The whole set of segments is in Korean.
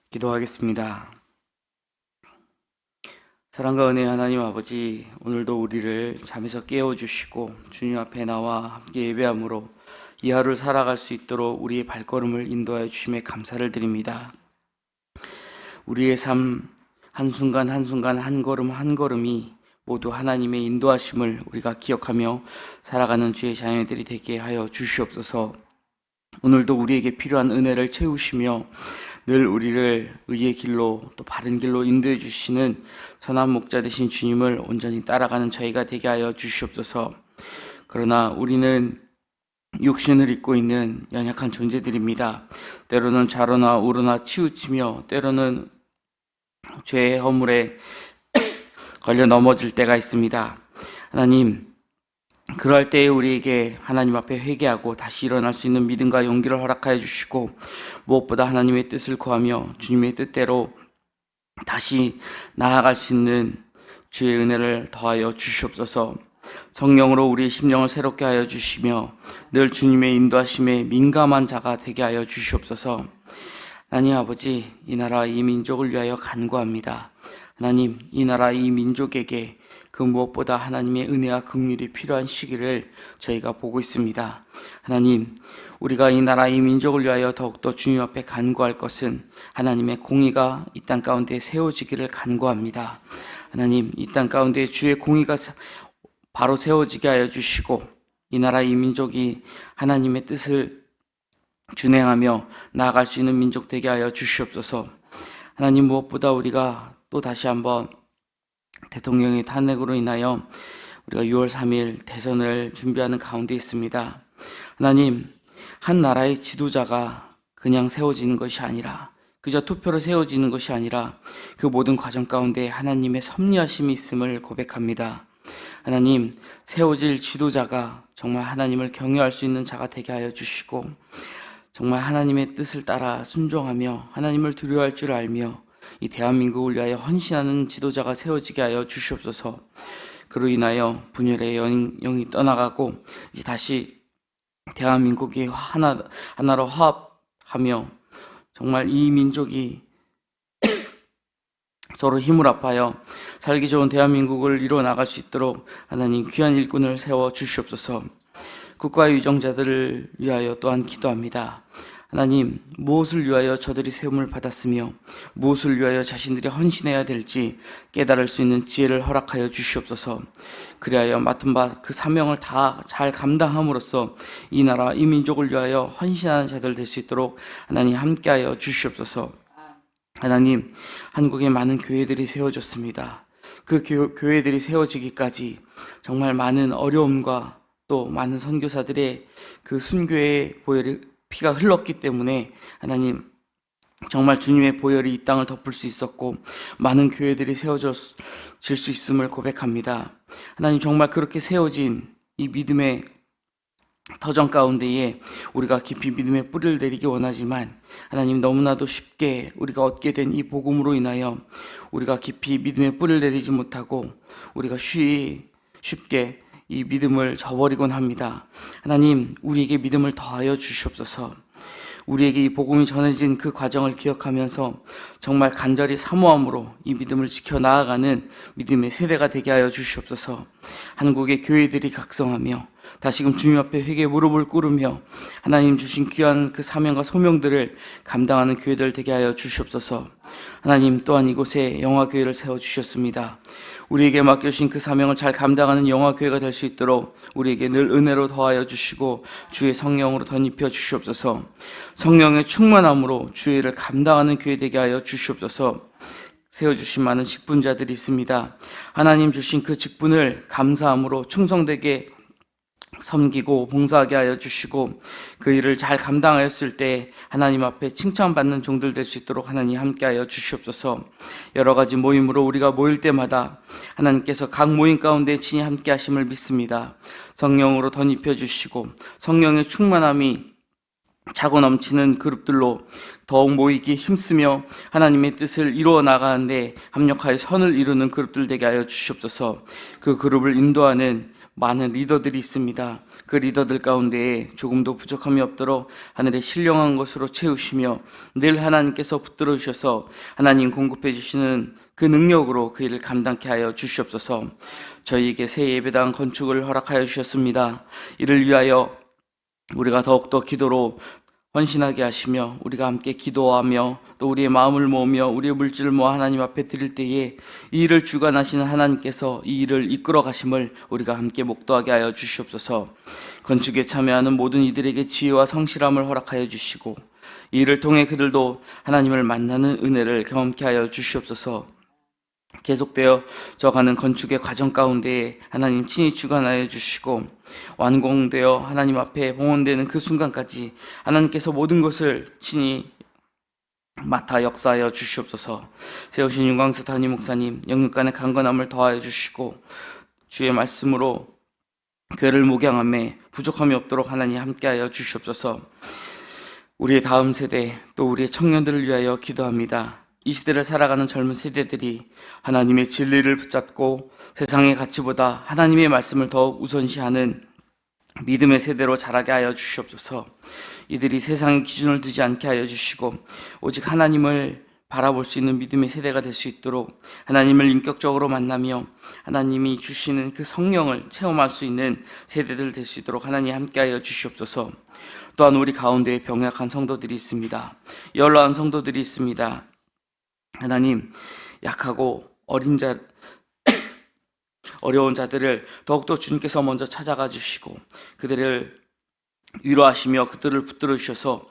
기도하겠습니다. 사랑과 은혜 하나님 아버지, 오늘도 우리를 잠에서 깨워주시고 주님 앞에 나와 함께 예배함으로 이 하루를 살아갈 수 있도록 우리의 발걸음을 인도하여 주심에 감사를 드립니다. 우리의 삶 한순간 한순간 한 걸음 한 걸음이 모두 하나님의 인도하심을 우리가 기억하며 살아가는 주의 자녀들이 되게 하여 주시옵소서. 오늘도 우리에게 필요한 은혜를 채우시며 늘 우리를 의의 길로 또 바른 길로 인도해 주시는 선한 목자 되신 주님을 온전히 따라가는 저희가 되게 하여 주시옵소서. 그러나 우리는 육신을 입고 있는 연약한 존재들입니다. 때로는 좌로나 우로나 치우치며 때로는 죄의 허물에 걸려 넘어질 때가 있습니다. 하나님, 그럴 때에 우리에게 하나님 앞에 회개하고 다시 일어날 수 있는 믿음과 용기를 허락하여 주시고, 무엇보다 하나님의 뜻을 구하며 주님의 뜻대로 다시 나아갈 수 있는 주의 은혜를 더하여 주시옵소서. 성령으로 우리의 심령을 새롭게 하여 주시며 늘 주님의 인도하심에 민감한 자가 되게 하여 주시옵소서. 하나님 아버지, 이 나라 이 민족을 위하여 간구합니다. 하나님, 이 나라 이 민족에게 그 무엇보다 하나님의 은혜와 긍휼이 필요한 시기를 저희가 보고 있습니다. 하나님, 우리가 이 나라 이 민족을 위하여 더욱더 주님 앞에 간구할 것은 하나님의 공의가 이 땅 가운데 세워지기를 간구합니다. 하나님, 이 땅 가운데 주의 공의가 바로 세워지게 하여 주시고 이 나라 이 민족이 하나님의 뜻을 준행하며 나아갈 수 있는 민족 되게 하여 주시옵소서. 하나님, 무엇보다 우리가 또 다시 한번 대통령의 탄핵으로 인하여 우리가 6월 3일 대선을 준비하는 가운데 있습니다. 하나님, 한 나라의 지도자가 그냥 세워지는 것이 아니라, 그저 투표로 세워지는 것이 아니라 그 모든 과정 가운데 하나님의 섭리하심이 있음을 고백합니다. 하나님, 세워질 지도자가 정말 하나님을 경외할 수 있는 자가 되게 하여 주시고 정말 하나님의 뜻을 따라 순종하며 하나님을 두려워할 줄 알며 이 대한민국을 위하여 헌신하는 지도자가 세워지게 하여 주시옵소서. 그로 인하여 분열의 영이 떠나가고 이제 다시 대한민국이 하나로 화합하며 정말 이 민족이 서로 힘을 합하여 살기 좋은 대한민국을 이루어 나갈 수 있도록 하나님 귀한 일꾼을 세워 주시옵소서. 국가의 유정자들을 위하여 또한 기도합니다. 하나님, 무엇을 위하여 저들이 세움을 받았으며 무엇을 위하여 자신들이 헌신해야 될지 깨달을 수 있는 지혜를 허락하여 주시옵소서. 그리하여 맡은 바 그 사명을 다 잘 감당함으로써 이 나라 이 민족을 위하여 헌신하는 자들 될 수 있도록 하나님 함께하여 주시옵소서. 하나님, 한국에 많은 교회들이 세워졌습니다. 그 교회들이 세워지기까지 정말 많은 어려움과 또 많은 선교사들의 그 순교의 피가 흘렀기 때문에 하나님, 정말 주님의 보혈이 이 땅을 덮을 수 있었고 많은 교회들이 세워질 수 있음을 고백합니다. 하나님, 정말 그렇게 세워진 이 믿음의 터전 가운데에 우리가 깊이 믿음의 뿌리를 내리기 원하지만 하나님, 너무나도 쉽게 우리가 얻게 된 이 복음으로 인하여 우리가 깊이 믿음의 뿌리를 내리지 못하고 우리가 쉽게 이 믿음을 저버리곤 합니다. 하나님, 우리에게 믿음을 더하여 주시옵소서. 우리에게 이 복음이 전해진 그 과정을 기억하면서 정말 간절히 사모함으로 이 믿음을 지켜나아가는 믿음의 세대가 되게 하여 주시옵소서. 한국의 교회들이 각성하며 다시금 주님 앞에 회개 무릎을 꿇으며 하나님 주신 귀한 그 사명과 소명들을 감당하는 교회들 되게 하여 주시옵소서. 하나님, 또한 이곳에 영화교회를 세워주셨습니다. 우리에게 맡겨주신 그 사명을 잘 감당하는 영화교회가 될 수 있도록 우리에게 늘 은혜로 더하여 주시고 주의 성령으로 덧입혀 주시옵소서. 성령의 충만함으로 주의 일을 감당하는 교회 되게 하여 주시옵소서. 세워주신 많은 직분자들이 있습니다. 하나님 주신 그 직분을 감사함으로 충성되게 섬기고 봉사하게 하여 주시고 그 일을 잘 감당하였을 때 하나님 앞에 칭찬받는 종들 될 수 있도록 하나님 함께하여 주시옵소서. 여러 가지 모임으로 우리가 모일 때마다 하나님께서 각 모임 가운데 친히 함께 하심을 믿습니다. 성령으로 덧입혀 주시고 성령의 충만함이 차고 넘치는 그룹들로 더욱 모이기 힘쓰며 하나님의 뜻을 이루어 나가는데 합력하여 선을 이루는 그룹들 되게 하여 주시옵소서. 그 그룹을 인도하는 많은 리더들이 있습니다. 그 리더들 가운데에 조금도 부족함이 없도록 하늘의 신령한 것으로 채우시며 늘 하나님께서 붙들어 주셔서 하나님 공급해 주시는 그 능력으로 그 일을 감당케 하여 주시옵소서. 저희에게 새 예배당 건축을 허락하여 주셨습니다. 이를 위하여 우리가 더욱더 기도로 헌신하게 하시며 우리가 함께 기도하며 또 우리의 마음을 모으며 우리의 물질을 모아 하나님 앞에 드릴 때에 이 일을 주관하시는 하나님께서 이 일을 이끌어 가심을 우리가 함께 목도하게 하여 주시옵소서. 건축에 참여하는 모든 이들에게 지혜와 성실함을 허락하여 주시고 이 일을 통해 그들도 하나님을 만나는 은혜를 경험케 하여 주시옵소서. 계속되어 져가는 건축의 과정 가운데 하나님 친히 주관하여 주시고 완공되어 하나님 앞에 봉헌되는 그 순간까지 하나님께서 모든 것을 친히 맡아 역사하여 주시옵소서. 세우신 윤광수 담임 목사님 영육간의 강건함을 더하여 주시고 주의 말씀으로 교회를 목양함에 부족함이 없도록 하나님 함께하여 주시옵소서. 우리의 다음 세대 또 우리의 청년들을 위하여 기도합니다. 이 시대를 살아가는 젊은 세대들이 하나님의 진리를 붙잡고 세상의 가치보다 하나님의 말씀을 더욱 우선시하는 믿음의 세대로 자라게 하여 주시옵소서. 이들이 세상의 기준을 두지 않게 하여 주시고 오직 하나님을 바라볼 수 있는 믿음의 세대가 될 수 있도록 하나님을 인격적으로 만나며 하나님이 주시는 그 성령을 체험할 수 있는 세대들 될 수 있도록 하나님 함께 하여 주시옵소서. 또한 우리 가운데에 병약한 성도들이 있습니다. 연로한 성도들이 있습니다. 하나님, 약하고 어려운 자들을 더욱더 주님께서 먼저 찾아가 주시고 그들을 위로하시며 그들을 붙들어 주셔서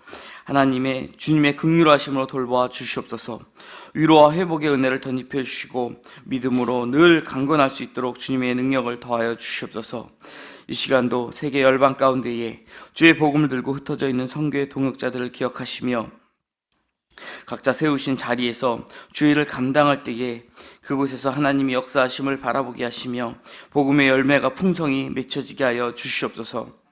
하나님의 주님의 긍휼하심으로 돌보아 주시옵소서. 위로와 회복의 은혜를 덧입혀 주시고 믿음으로 늘 강건할 수 있도록 주님의 능력을 더하여 주시옵소서. 이 시간도 세계 열방 가운데에 주의 복음을 들고 흩어져 있는 선교의 동역자들을 기억하시며 각자 세우신 자리에서 주의를 감당할 때에 그곳에서 하나님이 역사하심을 바라보게 하시며 복음의 열매가 풍성히 맺혀지게 하여 주시옵소서.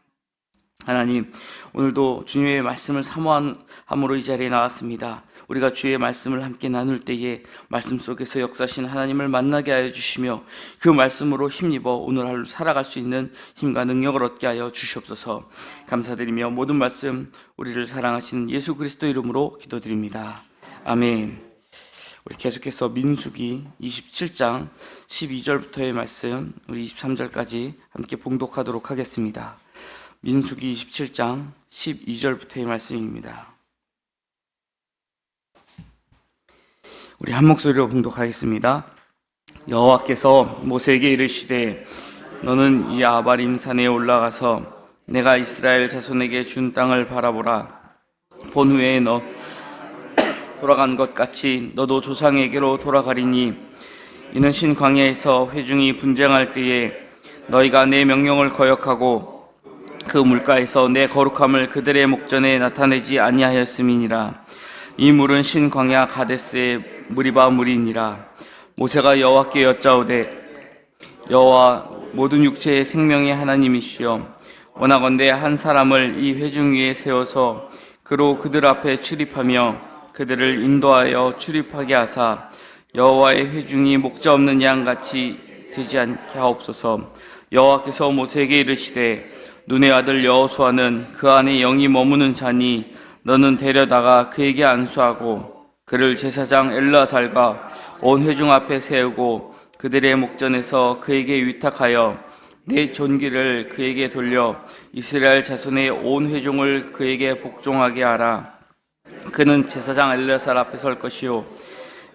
하나님, 오늘도 주님의 말씀을 사모함으로 이 자리에 나왔습니다. 우리가 주의 말씀을 함께 나눌 때에 말씀 속에서 역사하신 하나님을 만나게 하여 주시며 그 말씀으로 힘입어 오늘 하루 살아갈 수 있는 힘과 능력을 얻게 하여 주시옵소서. 감사드리며 모든 말씀 우리를 사랑하시는 예수 그리스도 이름으로 기도드립니다. 아멘. 우리 계속해서 민수기 27장 12절부터의 말씀 우리 23절까지 함께 봉독하도록 하겠습니다. 민수기 27장 12절부터의 말씀입니다. 우리 한 목소리로 봉독하겠습니다. 여호와께서 모세에게 이르시되 너는 이 아바림 산에 올라가서 내가 이스라엘 자손에게 준 땅을 바라보라. 본 후에 너 돌아간 것 같이 너도 조상에게로 돌아가리니 이는 신 광야에서 회중이 분쟁할 때에 너희가 내 명령을 거역하고 그 물가에서 내 거룩함을 그들의 목전에 나타내지 아니하였음이니라. 이 물은 신 광야 가데스의 무리바 물이니라. 모세가 여호와께 여짜오되 여호와 모든 육체의 생명의 하나님이시여 원하건대 한 사람을 이 회중 위에 세워서 그로 그들 앞에 출입하며 그들을 인도하여 출입하게 하사 여호와의 회중이 목자 없는 양같이 되지 않게 하옵소서. 여호와께서 모세에게 이르시되 눈의 아들 여호수아는 그 안에 영이 머무는 자니 너는 데려다가 그에게 안수하고 그를 제사장 엘르아살과 온 회중 앞에 세우고 그들의 목전에서 그에게 위탁하여 내 존귀를 그에게 돌려 이스라엘 자손의 온 회중을 그에게 복종하게 하라. 그는 제사장 엘르아살 앞에 설 것이요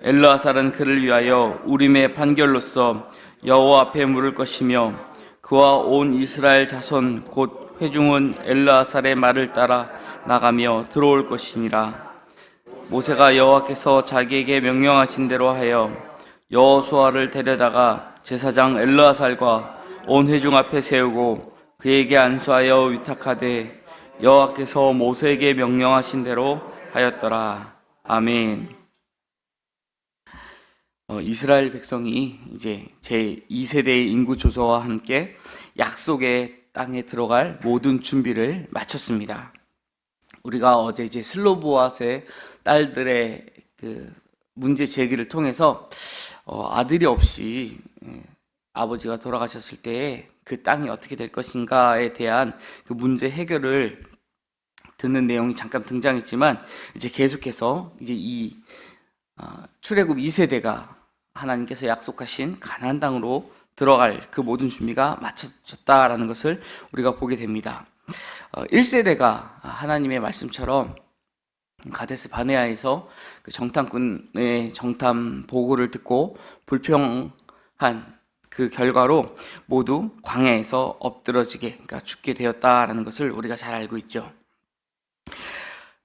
엘르아살은 그를 위하여 우림의 판결로서 여호와 앞에 물을 것이며 그와 온 이스라엘 자손 곧 회중은 엘르아살의 말을 따라 나가며 들어올 것이니라. 모세가 여호와께서 자기에게 명령하신 대로 하여 여호수아를 데려다가 제사장 엘르아살과 온 회중 앞에 세우고 그에게 안수하여 위탁하되 여호와께서 모세에게 명령하신 대로 하였더라. 아멘. 이스라엘 백성이 이제 제2세대의 인구 조서와 함께 약속의 땅에 들어갈 모든 준비를 마쳤습니다. 우리가 어제 이제 슬로보아스의 딸들의 그 문제 제기를 통해서 아들이 없이 아버지가 돌아가셨을 때 그 땅이 어떻게 될 것인가에 대한 그 문제 해결을 듣는 내용이 잠깐 등장했지만, 이제 계속해서 이제 이 출애굽 2세대가 하나님께서 약속하신 가나안 땅으로 들어갈 그 모든 준비가 마쳐졌다라는 것을 우리가 보게 됩니다. 1세대가 하나님의 말씀처럼 가데스 바네아에서 그 정탐꾼의 정탐 보고를 듣고 불평한 그 결과로 모두 광야에서 엎드러지게, 그러니까 죽게 되었다라는 것을 우리가 잘 알고 있죠.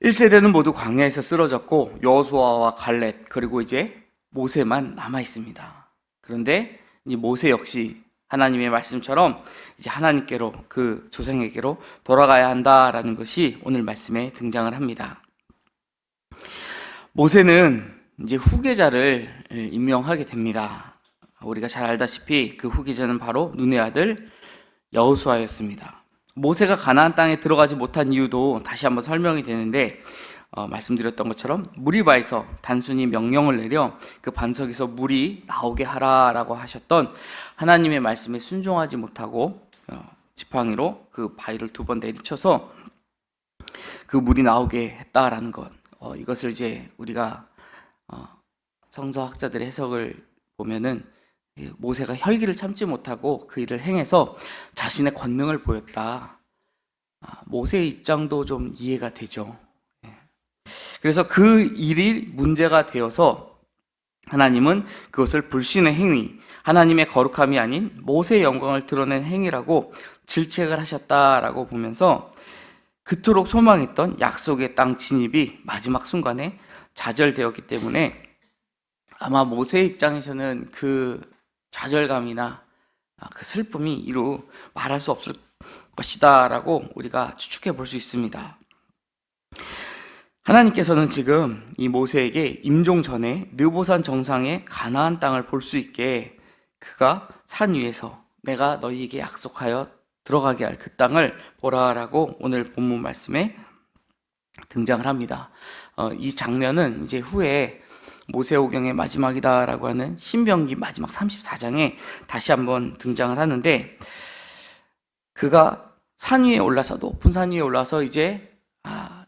1세대는 모두 광야에서 쓰러졌고 여호수아와 갈렙 그리고 이제 모세만 남아 있습니다. 그런데 이 모세 역시 하나님의 말씀처럼 이제 하나님께로, 그 조상에게로 돌아가야 한다라는 것이 오늘 말씀에 등장을 합니다. 모세는 이제 후계자를 임명하게 됩니다. 우리가 잘 알다시피 그 후계자는 바로 눈의 아들 여호수아였습니다. 모세가 가나안 땅에 들어가지 못한 이유도 다시 한번 설명이 되는데, 말씀드렸던 것처럼 무리바에서 단순히 명령을 내려 그 반석에서 물이 나오게 하라라고 하셨던 하나님의 말씀에 순종하지 못하고 지팡이로 그 바위를 2번 내리쳐서 그 물이 나오게 했다라는 것, 이것을 이제 우리가 성서학자들의 해석을 보면은 모세가 혈기를 참지 못하고 그 일을 행해서 자신의 권능을 보였다. 모세의 입장도 좀 이해가 되죠. 그래서 그 일이 문제가 되어서 하나님은 그것을 불신의 행위, 하나님의 거룩함이 아닌 모세의 영광을 드러낸 행위라고 질책을 하셨다라고 보면서 그토록 소망했던 약속의 땅 진입이 마지막 순간에 좌절되었기 때문에 아마 모세의 입장에서는 그 좌절감이나 그 슬픔이 이루 말할 수 없을 것이다 라고 우리가 추측해 볼 수 있습니다. 하나님께서는 지금 이 모세에게 임종 전에 느보산 정상의 가나안 땅을 볼 수 있게 그가 산 위에서 내가 너희에게 약속하여 들어가게 할 그 땅을 보라라고 오늘 본문 말씀에 등장을 합니다. 이 장면은 이제 후에 모세오경의 마지막이다라고 하는 신명기 마지막 34장에 다시 한번 등장을 하는데, 그가 산 위에 올라서, 높은 산 위에 올라서 이제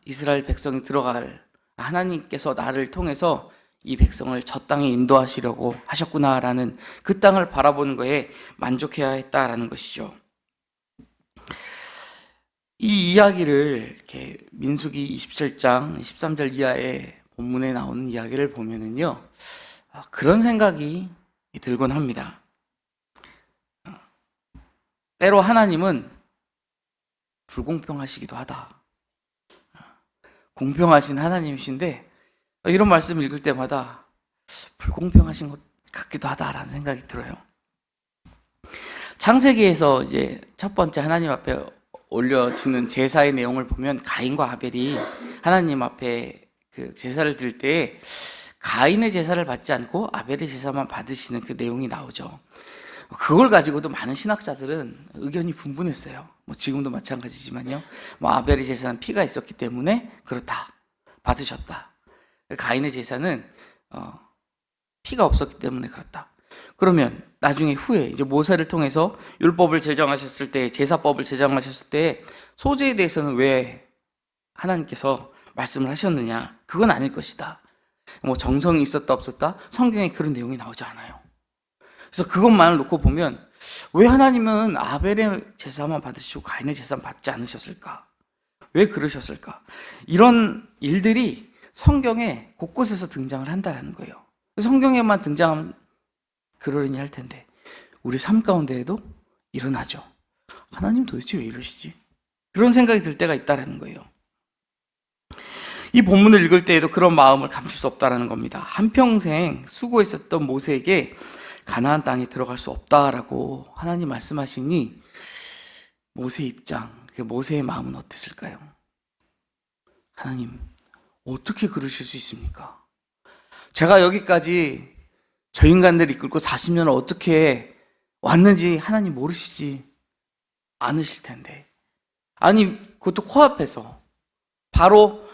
이스라엘 백성이 들어갈, 하나님께서 나를 통해서 이 백성을 저 땅에 인도하시려고 하셨구나라는 그 땅을 바라보는 거에 만족해야 했다라는 것이죠. 이 이야기를 이렇게 민수기 27장 13절 이하의 본문에 나오는 이야기를 보면은요, 그런 생각이 들곤 합니다. 때로 하나님은 불공평하시기도 하다. 공평하신 하나님이신데 이런 말씀 읽을 때마다 불공평하신 것 같기도 하다라는 생각이 들어요. 창세기에서 이제 첫 번째 하나님 앞에 올려지는 제사의 내용을 보면 가인과 아벨이 하나님 앞에 그 제사를 드릴 때 가인의 제사를 받지 않고 아벨의 제사만 받으시는 그 내용이 나오죠. 그걸 가지고도 많은 신학자들은 의견이 분분했어요. 지금도 마찬가지지만요. 아벨의 제사는 피가 있었기 때문에 그렇다, 받으셨다. 가인의 제사는 피가 없었기 때문에 그렇다. 그러면 나중에 후에 이제 모세를 통해서 율법을 제정하셨을 때, 제사법을 제정하셨을 때 소제에 대해서는 왜 하나님께서 말씀을 하셨느냐? 그건 아닐 것이다. 정성이 있었다 없었다? 성경에 그런 내용이 나오지 않아요. 그래서 그것만을 놓고 보면 왜 하나님은 아벨의 제사만 받으시고 가인의 제사만 받지 않으셨을까? 왜 그러셨을까? 이런 일들이 성경에 곳곳에서 등장을 한다는 거예요. 성경에만 등장하면 그러려니 할 텐데 우리 삶 가운데에도 일어나죠. 하나님 도대체 왜 이러시지? 그런 생각이 들 때가 있다는 거예요. 이 본문을 읽을 때에도 그런 마음을 감출 수 없다는 겁니다. 한평생 수고했었던 모세에게 가나안 땅에 들어갈 수 없다라고 하나님 말씀하시니 모세 입장, 모세의 마음은 어땠을까요? 하나님, 어떻게 그러실 수 있습니까? 제가 여기까지 저 인간들 이끌고 40년을 어떻게 왔는지 하나님 모르시지 않으실 텐데. 아니, 그것도 코앞에서 바로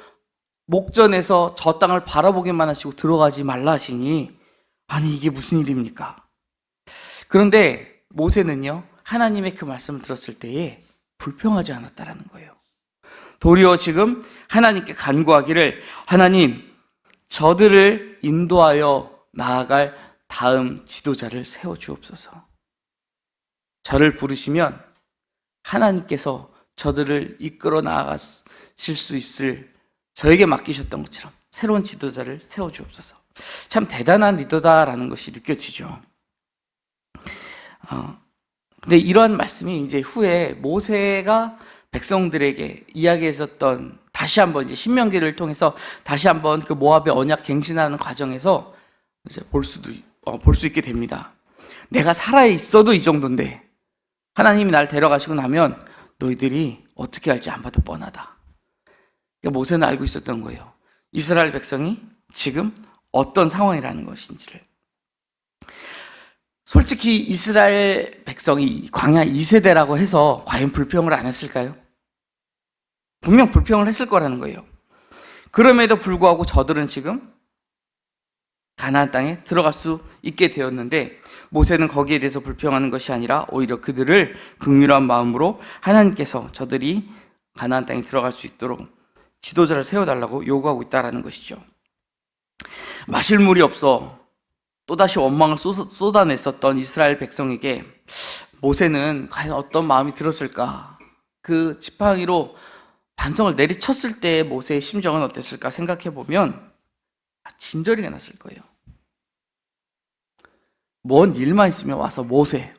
목전에서 저 땅을 바라보기만 하시고 들어가지 말라 하시니, 아니 이게 무슨 일입니까? 그런데 모세는요, 하나님의 그 말씀을 들었을 때에 불평하지 않았다라는 거예요. 도리어 지금 하나님께 간구하기를, 하나님, 저들을 인도하여 나아갈 다음 지도자를 세워주옵소서. 저를 부르시면 하나님께서 저들을 이끌어 나아가실 수 있을 저에게 맡기셨던 것처럼 새로운 지도자를 세워주옵소서. 참 대단한 리더다라는 것이 느껴지죠. 근데 이러한 말씀이 이제 후에 모세가 백성들에게 이야기했었던, 다시 한번 이제 신명기를 통해서 다시 한번 그 모압의 언약 갱신하는 과정에서 이제 볼 수 있게 됩니다. 내가 살아 있어도 이 정도인데 하나님이 날 데려가시고 나면 너희들이 어떻게 할지 안 봐도 뻔하다. 그러니까 모세는 알고 있었던 거예요. 이스라엘 백성이 지금 어떤 상황이라는 것인지를. 솔직히 이스라엘 백성이 광야 2세대라고 해서 과연 불평을 안 했을까요? 분명 불평을 했을 거라는 거예요. 그럼에도 불구하고 저들은 지금 가나안 땅에 들어갈 수 있게 되었는데, 모세는 거기에 대해서 불평하는 것이 아니라 오히려 그들을 긍휼한 마음으로 하나님께서 저들이 가나안 땅에 들어갈 수 있도록 지도자를 세워달라고 요구하고 있다는 것이죠. 마실 물이 없어 또다시 원망을 쏟아냈었던 이스라엘 백성에게 모세는 과연 어떤 마음이 들었을까? 그 지팡이로 반성을 내리쳤을 때 모세의 심정은 어땠을까 생각해보면 진저리가 났을 거예요. 뭔 일만 있으면 와서 모세,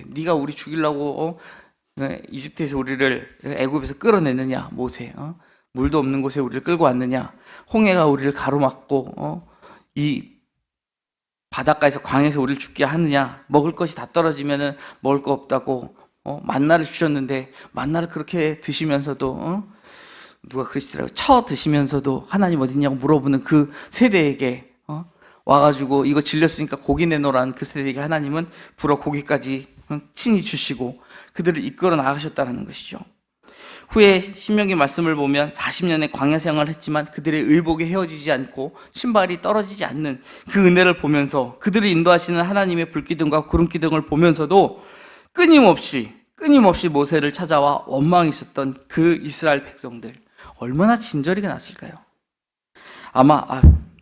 네가 우리 죽이려고 이집트에서 우리를 애굽에서 끌어냈느냐, 모세, 물도 없는 곳에 우리를 끌고 왔느냐, 홍해가 우리를 가로막고 이 바닷가에서 광에서 우리를 죽게 하느냐, 먹을 것이 다 떨어지면은 먹을 거 없다고 만나를 주셨는데 만나를 그렇게 드시면서도 누가 그러시더라고요. 쳐 드시면서도 하나님 어딨냐고 물어보는 그 세대에게 와가지고 이거 질렸으니까 고기 내놓으라는 그 세대에게 하나님은 불어 고기까지 친히 주시고 그들을 이끌어 나가셨다는 것이죠. 후에 신명기 말씀을 보면 40년의 광야 생활을 했지만 그들의 의복이 헤어지지 않고 신발이 떨어지지 않는 그 은혜를 보면서 그들을 인도하시는 하나님의 불기둥과 구름기둥을 보면서도 끊임없이 모세를 찾아와 원망이 있었던 그 이스라엘 백성들, 얼마나 진저리가 났을까요? 아마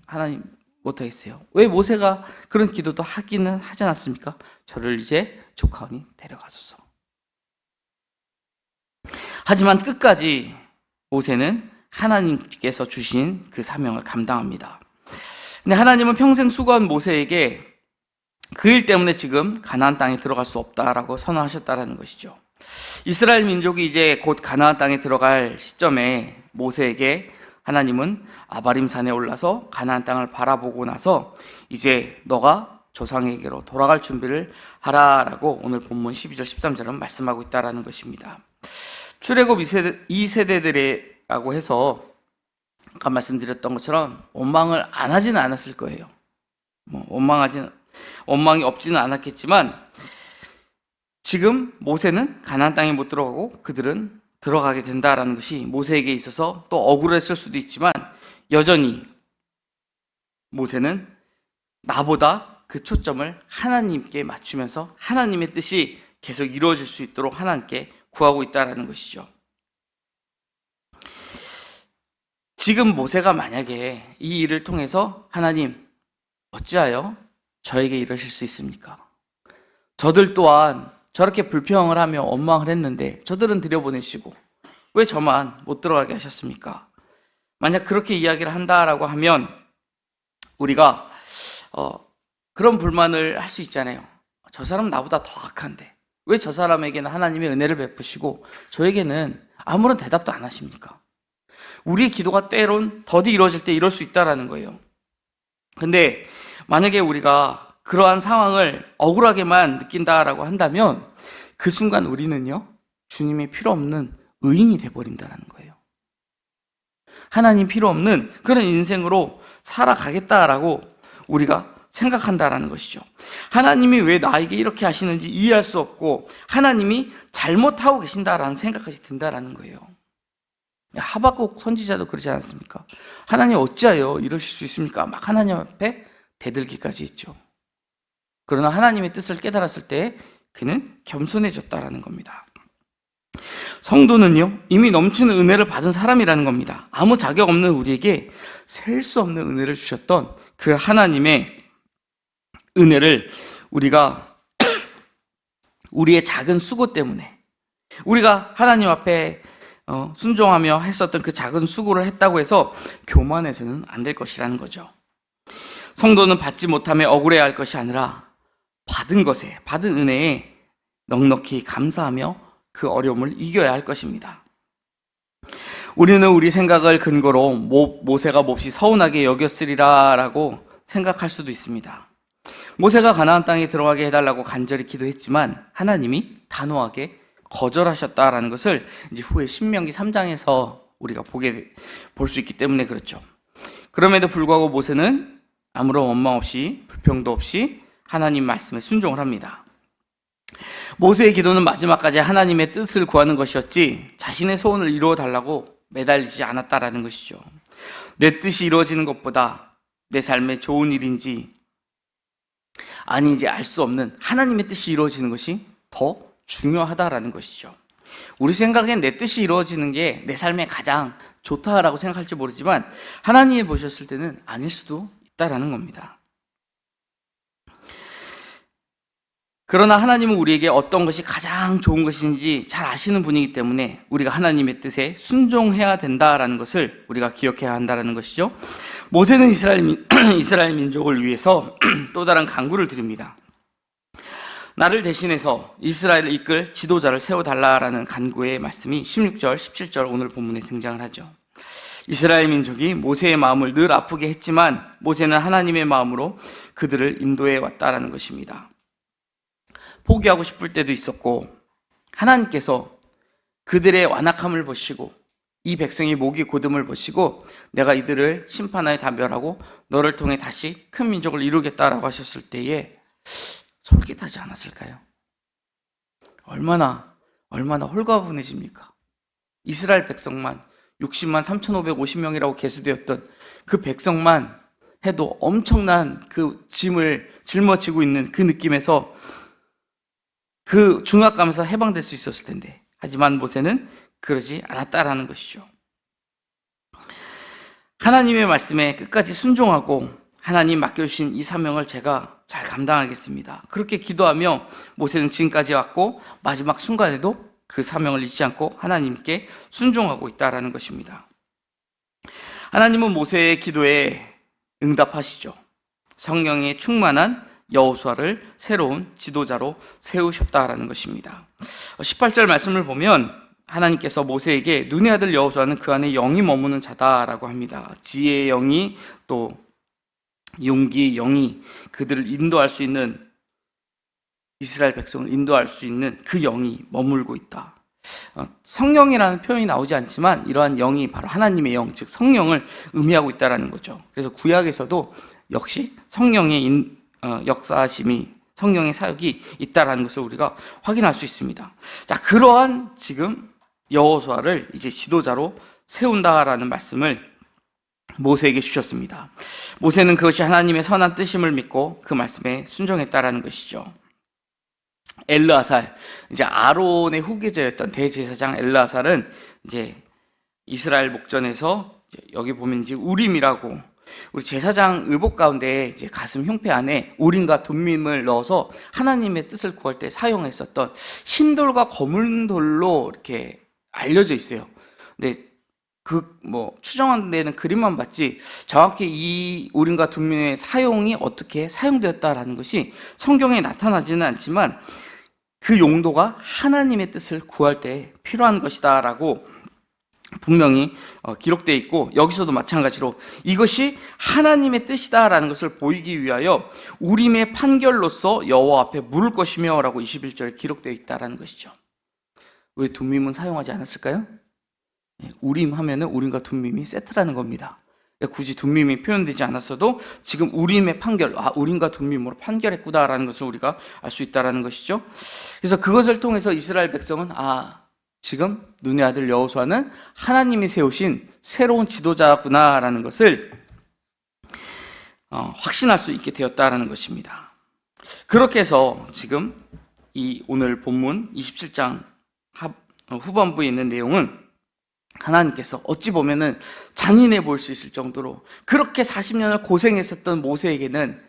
하나님 못하겠어요. 왜 모세가 그런 기도도 하기는 하지 않았습니까? 저를 이제 조카오니 데려가소서. 하지만 끝까지 모세는 하나님께서 주신 그 사명을 감당합니다. 근데 하나님은 평생 수고한 모세에게 그 일 때문에 지금 가나안 땅에 들어갈 수 없다라고 선언하셨다는 것이죠. 이스라엘 민족이 이제 곧 가나안 땅에 들어갈 시점에 모세에게 하나님은 아바림 산에 올라서 가나안 땅을 바라보고 나서 이제 너가 조상에게로 돌아갈 준비를 하라라고 오늘 본문 12절 13절은 말씀하고 있다는 것입니다. 출애굽 2세대들이라고 해서 아까 말씀드렸던 것처럼 원망을 안 하지는 않았을 거예요. 원망이 없지는 않았겠지만 지금 모세는 가나안 땅에 못 들어가고 그들은 들어가게 된다라는 것이 모세에게 있어서 또 억울했을 수도 있지만 여전히 모세는 나보다 그 초점을 하나님께 맞추면서 하나님의 뜻이 계속 이루어질 수 있도록 하나님께 구하고 있다는 것이죠. 지금 모세가 만약에 이 일을 통해서 하나님 어찌하여 저에게 이러실 수 있습니까? 저들 또한 저렇게 불평을 하며 원망을 했는데 저들은 들여보내시고 왜 저만 못 들어가게 하셨습니까? 만약 그렇게 이야기를 한다라고 하면 우리가 그런 불만을 할 수 있잖아요. 저 사람은 나보다 더 악한데 왜 저 사람에게는 하나님의 은혜를 베푸시고 저에게는 아무런 대답도 안 하십니까? 우리의 기도가 때론 더디 이루어질 때 이럴 수 있다라는 거예요. 근데 만약에 우리가 그러한 상황을 억울하게만 느낀다라고 한다면 그 순간 우리는요, 주님이 필요 없는 의인이 돼버린다는 거예요. 하나님 필요 없는 그런 인생으로 살아가겠다라고 우리가 생각한다라는 것이죠. 하나님이 왜 나에게 이렇게 하시는지 이해할 수 없고 하나님이 잘못하고 계신다라는 생각까지 든다라는 거예요. 하박국 선지자도 그러지 않았습니까? 하나님 어찌하여 이러실 수 있습니까? 막 하나님 앞에 대들기까지 했죠. 그러나 하나님의 뜻을 깨달았을 때 그는 겸손해졌다라는 겁니다. 성도는요, 이미 넘치는 은혜를 받은 사람이라는 겁니다. 아무 자격 없는 우리에게 셀 수 없는 은혜를 주셨던 그 하나님의 은혜를 우리가 우리의 작은 수고 때문에, 우리가 하나님 앞에 순종하며 했었던 그 작은 수고를 했다고 해서 교만해서는 안 될 것이라는 거죠. 성도는 받지 못하며 억울해할 것이 아니라 받은 것에, 받은 은혜에 넉넉히 감사하며 그 어려움을 이겨야 할 것입니다. 우리는 우리 생각을 근거로 모세가 몹시 서운하게 여겼으리라 라고 생각할 수도 있습니다. 모세가 가나안 땅에 들어가게 해달라고 간절히 기도했지만 하나님이 단호하게 거절하셨다라는 것을 이제 후에 신명기 3장에서 우리가 볼 수 있기 때문에 그렇죠. 그럼에도 불구하고 모세는 아무런 원망 없이, 불평도 없이 하나님 말씀에 순종을 합니다. 모세의 기도는 마지막까지 하나님의 뜻을 구하는 것이었지 자신의 소원을 이루어 달라고 매달리지 않았다라는 것이죠. 내 뜻이 이루어지는 것보다 내 삶에 좋은 일인지 아닌지 알 수 없는 하나님의 뜻이 이루어지는 것이 더 중요하다라는 것이죠. 우리 생각엔 내 뜻이 이루어지는 게 내 삶에 가장 좋다라고 생각할지 모르지만 하나님이 보셨을 때는 아닐 수도 있다라는 겁니다. 그러나 하나님은 우리에게 어떤 것이 가장 좋은 것인지 잘 아시는 분이기 때문에 우리가 하나님의 뜻에 순종해야 된다라는 것을 우리가 기억해야 한다는 것이죠. 모세는 이스라엘 민족을 위해서 또 다른 간구를 드립니다. 나를 대신해서 이스라엘을 이끌 지도자를 세워달라라는 간구의 말씀이 16절, 17절 오늘 본문에 등장을 하죠. 이스라엘 민족이 모세의 마음을 늘 아프게 했지만 모세는 하나님의 마음으로 그들을 인도해 왔다라는 것입니다. 포기하고 싶을 때도 있었고 하나님께서 그들의 완악함을 보시고 이 백성이 목이 곧음을 보시고 내가 이들을 심판하여 단별하고 너를 통해 다시 큰 민족을 이루겠다라고 하셨을 때에 솔깃하지 않았을까요? 얼마나 홀가분해집니까? 이스라엘 백성만 60만 3,550명이라고 계수되었던 그 백성만 해도 엄청난 그 짐을 짊어지고 있는 그 느낌에서 그 중압감에서 해방될 수 있었을 텐데 하지만 모세는 그러지 않았다라는 것이죠. 하나님의 말씀에 끝까지 순종하고 하나님 맡겨주신 이 사명을 제가 잘 감당하겠습니다. 그렇게 기도하며 모세는 지금까지 왔고 마지막 순간에도 그 사명을 잊지 않고 하나님께 순종하고 있다라는 것입니다. 하나님은 모세의 기도에 응답하시죠. 성령에 충만한 여호수아를 새로운 지도자로 세우셨다라는 것입니다. 18절 말씀을 보면 하나님께서 모세에게 눈의 아들 여호수아는 그 안에 영이 머무는 자다라고 합니다. 지혜의 영이 또 용기의 영이 그들을 인도할 수 있는 이스라엘 백성을 인도할 수 있는 그 영이 머물고 있다. 성령이라는 표현이 나오지 않지만 이러한 영이 바로 하나님의 영, 즉 성령을 의미하고 있다는 거죠. 그래서 구약에서도 역시 성령의 역사하심이 성령의 사역이 있다라는 것을 우리가 확인할 수 있습니다. 자, 그러한 지금 여호수아를 이제 지도자로 세운다라는 말씀을 모세에게 주셨습니다. 모세는 그것이 하나님의 선한 뜻임을 믿고 그 말씀에 순종했다라는 것이죠. 엘르아살, 이제 아론의 후계자였던 대제사장 엘르아살은 이제 이스라엘 목전에서 여기 보면 이제 우림이라고 우리 제사장 의복 가운데 이제 가슴 흉패 안에 우림과 둠밈을 넣어서 하나님의 뜻을 구할 때 사용했었던 흰돌과 검은 돌로 이렇게 알려져 있어요. 근데 추정한 데는 그림만 봤지 정확히 이 우림과 둠밈의 사용이 어떻게 사용되었다라는 것이 성경에 나타나지는 않지만 그 용도가 하나님의 뜻을 구할 때 필요한 것이다라고 분명히 기록되어 있고 여기서도 마찬가지로 이것이 하나님의 뜻이다라는 것을 보이기 위하여 우림의 판결로서 여호와 앞에 물을 것이며 라고 21절에 기록되어 있다라는 것이죠. 왜 둠밈은 사용하지 않았을까요? 우림 하면은 우림과 둠밈이 세트라는 겁니다. 굳이 둠밈이 표현되지 않았어도 지금 우림의 판결, 우림과 둠밈으로 판결했구나라는 것을 우리가 알 수 있다라는 것이죠. 그래서 그것을 통해서 이스라엘 백성은 지금 눈의 아들 여호수아는 하나님이 세우신 새로운 지도자구나라는 것을 확신할 수 있게 되었다라는 것입니다. 그렇게 해서 지금 이 오늘 본문 27장 후반부에 있는 내용은 하나님께서 어찌 보면은 잔인해 보일 수 있을 정도로 그렇게 40년을 고생했었던 모세에게는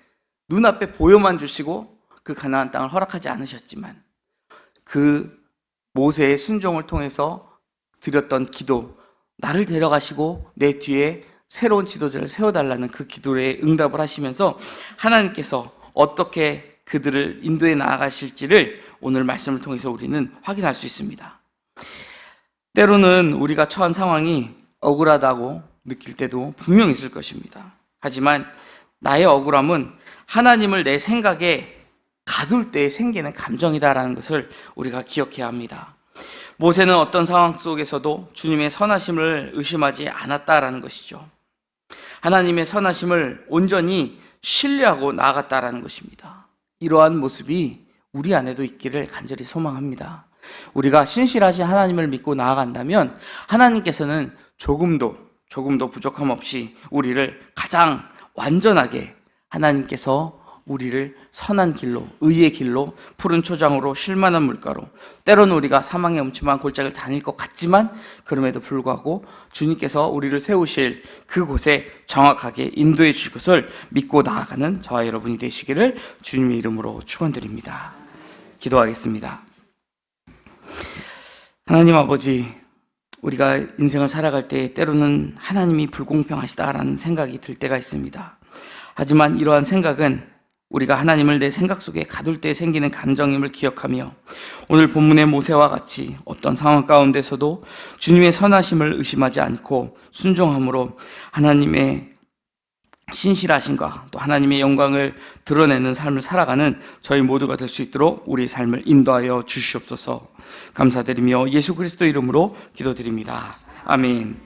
눈앞에 보여만 주시고 그 가나안 땅을 허락하지 않으셨지만 그 모세의 순종을 통해서 드렸던 기도, 나를 데려가시고 내 뒤에 새로운 지도자를 세워달라는 그 기도에 응답을 하시면서 하나님께서 어떻게 그들을 인도해 나아가실지를 오늘 말씀을 통해서 우리는 확인할 수 있습니다. 때로는 우리가 처한 상황이 억울하다고 느낄 때도 분명 있을 것입니다. 하지만 나의 억울함은 하나님을 내 생각에 가둘 때 생기는 감정이다라는 것을 우리가 기억해야 합니다. 모세는 어떤 상황 속에서도 주님의 선하심을 의심하지 않았다라는 것이죠. 하나님의 선하심을 온전히 신뢰하고 나아갔다라는 것입니다. 이러한 모습이 우리 안에도 있기를 간절히 소망합니다. 우리가 신실하신 하나님을 믿고 나아간다면 하나님께서는 조금도 부족함 없이 우리를 가장 완전하게 하나님께서 우리를 선한 길로, 의의 길로, 푸른 초장으로 쉴만한 물가로, 때로는 우리가 사망의 음침한 골짜기를 다닐 것 같지만 그럼에도 불구하고 주님께서 우리를 세우실 그곳에 정확하게 인도해 주실 것을 믿고 나아가는 저와 여러분이 되시기를 주님의 이름으로 축원드립니다. 기도하겠습니다. 하나님 아버지, 우리가 인생을 살아갈 때 때로는 하나님이 불공평하시다라는 생각이 들 때가 있습니다. 하지만 이러한 생각은 우리가 하나님을 내 생각 속에 가둘 때 생기는 감정임을 기억하며 오늘 본문의 모세와 같이 어떤 상황 가운데서도 주님의 선하심을 의심하지 않고 순종함으로 하나님의 신실하심과 또 하나님의 영광을 드러내는 삶을 살아가는 저희 모두가 될 수 있도록 우리의 삶을 인도하여 주시옵소서. 감사드리며 예수 그리스도 이름으로 기도드립니다. 아멘.